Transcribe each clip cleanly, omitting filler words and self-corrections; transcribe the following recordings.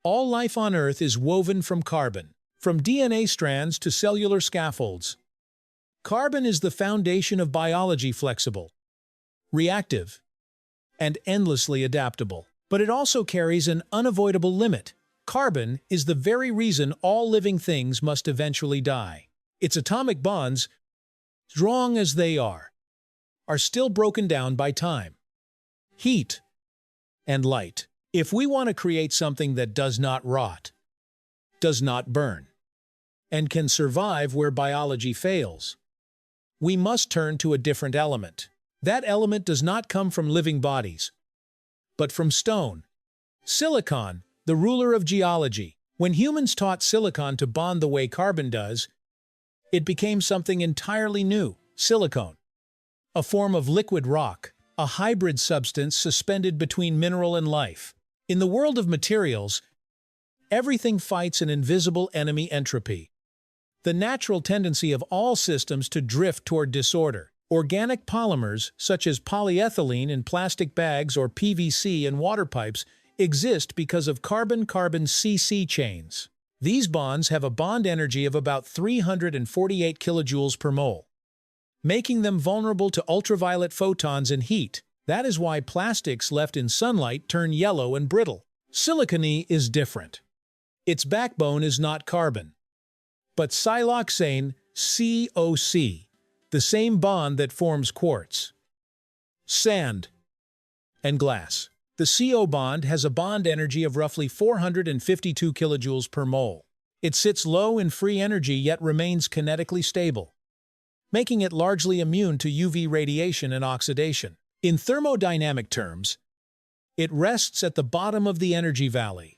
All life on Earth is woven from carbon, from DNA strands to cellular scaffolds. Carbon is the foundation of biology, flexible, reactive, and endlessly adaptable. But it also carries an unavoidable limit. Carbon is the very reason all living things must eventually die. Its atomic bonds, strong as they are still broken down by time, heat, and light. If we want to create something that does not rot, does not burn, and can survive where biology fails, we must turn to a different element. That element does not come from living bodies, but from stone. Silicon, the ruler of geology. When humans taught silicon to bond the way carbon does, it became something entirely new. Silicone, a form of liquid rock, a hybrid substance suspended between mineral and life. In the world of materials, everything fights an invisible enemy: entropy, the natural tendency of all systems to drift toward disorder. Organic polymers, such as polyethylene in plastic bags or PVC in water pipes, exist because of carbon-carbon-CC chains. These bonds have a bond energy of about 348 kilojoules per mole, making them vulnerable to ultraviolet photons and heat. That is why plastics left in sunlight turn yellow and brittle. Silicone is different. Its backbone is not carbon, but siloxane, COC, the same bond that forms quartz, sand, and glass. The CO bond has a bond energy of roughly 452 kilojoules per mole. It sits low in free energy yet remains kinetically stable, making it largely immune to UV radiation and oxidation. In thermodynamic terms, it rests at the bottom of the energy valley,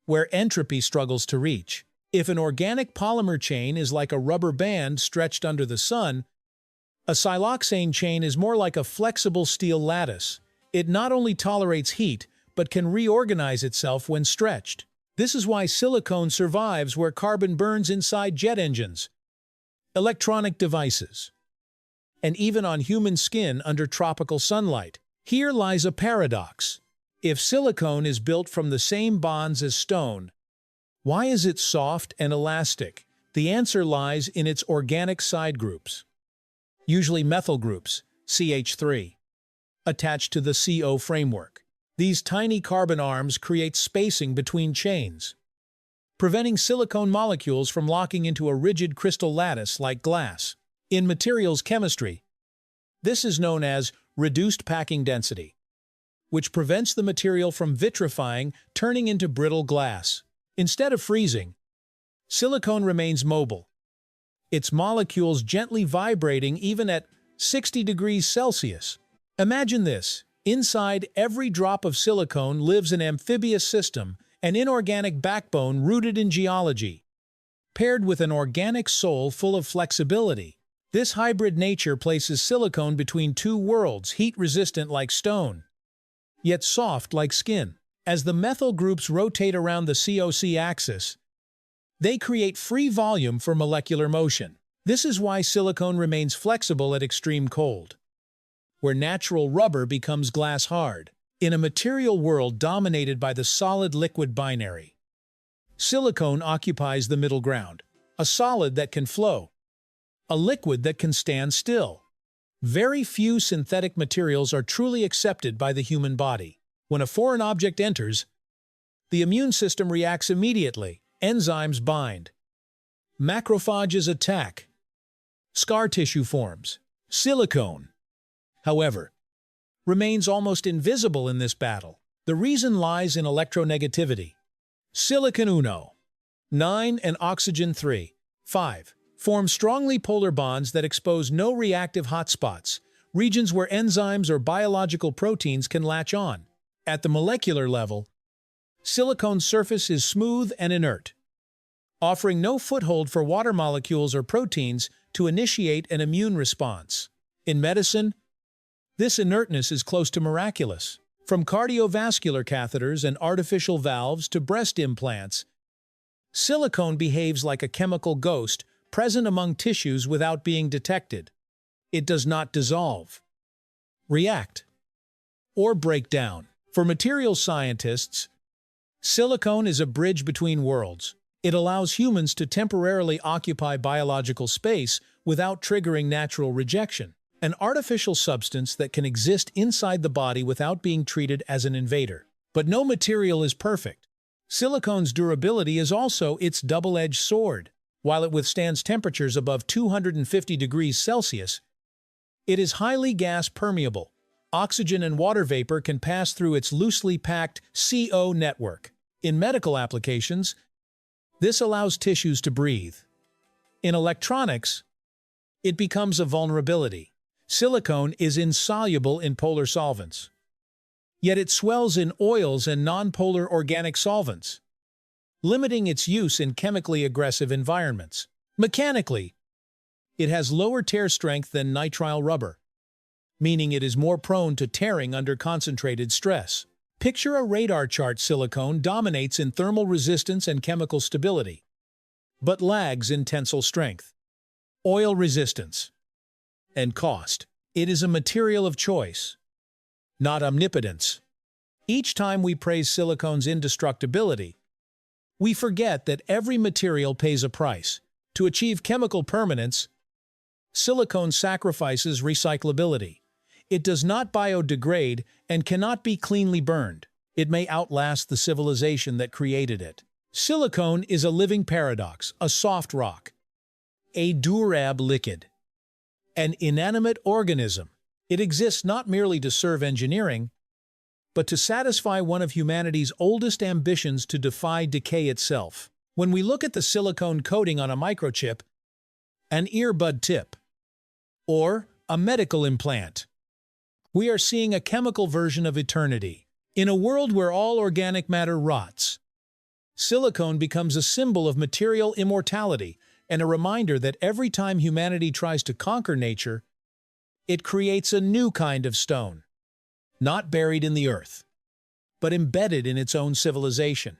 where entropy struggles to reach. If an organic polymer chain is like a rubber band stretched under the sun, a siloxane chain is more like a flexible steel lattice. It not only tolerates heat, but can reorganize itself when stretched. This is why silicone survives where carbon burns inside jet engines, electronic devices, and even on human skin under tropical sunlight. Here lies a paradox. If silicone is built from the same bonds as stone, why is it soft and elastic? The answer lies in its organic side groups, usually methyl groups, CH3, attached to the CO framework. These tiny carbon arms create spacing between chains, preventing silicone molecules from locking into a rigid crystal lattice like glass. In materials chemistry, this is known as reduced packing density, which prevents the material from vitrifying, turning into brittle glass. Instead of freezing, silicone remains mobile, its molecules gently vibrating even at 60 degrees Celsius. Imagine this. Inside every drop of silicone lives an amphibious system, an inorganic backbone rooted in geology, paired with an organic soul full of flexibility. This hybrid nature places silicone between two worlds, heat-resistant like stone, yet soft like skin. As the methyl groups rotate around the COC axis, they create free volume for molecular motion. This is why silicone remains flexible at extreme cold, where natural rubber becomes glass hard. In a material world dominated by the solid-liquid binary, silicone occupies the middle ground, a solid that can flow, a liquid that can stand still. Very few synthetic materials are truly accepted by the human body. When a foreign object enters, the immune system reacts immediately. Enzymes bind, macrophages attack, scar tissue forms. Silicone, however, remains almost invisible in this battle. The reason lies in electronegativity. Silicon 9 and oxygen 5 form strongly polar bonds that expose no reactive hotspots, regions where enzymes or biological proteins can latch on. At the molecular level, silicone's surface is smooth and inert, offering no foothold for water molecules or proteins to initiate an immune response. In medicine, this inertness is close to miraculous. From cardiovascular catheters and artificial valves to breast implants, silicone behaves like a chemical ghost present among tissues without being detected. It does not dissolve, react, or break down. For materials scientists, Silicone is a bridge between worlds. It allows humans to temporarily occupy biological space without triggering natural rejection, an artificial substance that can exist inside the body without being treated as an invader. But no material is perfect. Silicone's durability is also its double-edged sword. While it withstands temperatures above 250 degrees Celsius, it is highly gas-permeable. Oxygen and water vapor can pass through its loosely packed CO network. In medical applications, this allows tissues to breathe. In electronics, it becomes a vulnerability. Silicone is insoluble in polar solvents, yet it swells in oils and nonpolar organic solvents, limiting its use in chemically aggressive environments. Mechanically, it has lower tear strength than nitrile rubber, meaning it is more prone to tearing under concentrated stress. Picture a radar chart. Silicone dominates in thermal resistance and chemical stability, but lags in tensile strength, oil resistance, and cost. It is a material of choice, not omnipotence. Each time we praise silicone's indestructibility, we forget that every material pays a price. To achieve chemical permanence, silicone sacrifices recyclability. It does not biodegrade and cannot be cleanly burned. It may outlast the civilization that created it. Silicone is a living paradox, a soft rock, a durable liquid, an inanimate organism. It exists not merely to serve engineering, but to satisfy one of humanity's oldest ambitions to defy decay itself. When we look at the silicone coating on a microchip, an earbud tip, or a medical implant, we are seeing a chemical version of eternity. In a world where all organic matter rots, silicone becomes a symbol of material immortality and a reminder that every time humanity tries to conquer nature, it creates a new kind of stone, not buried in the earth, but embedded in its own civilization.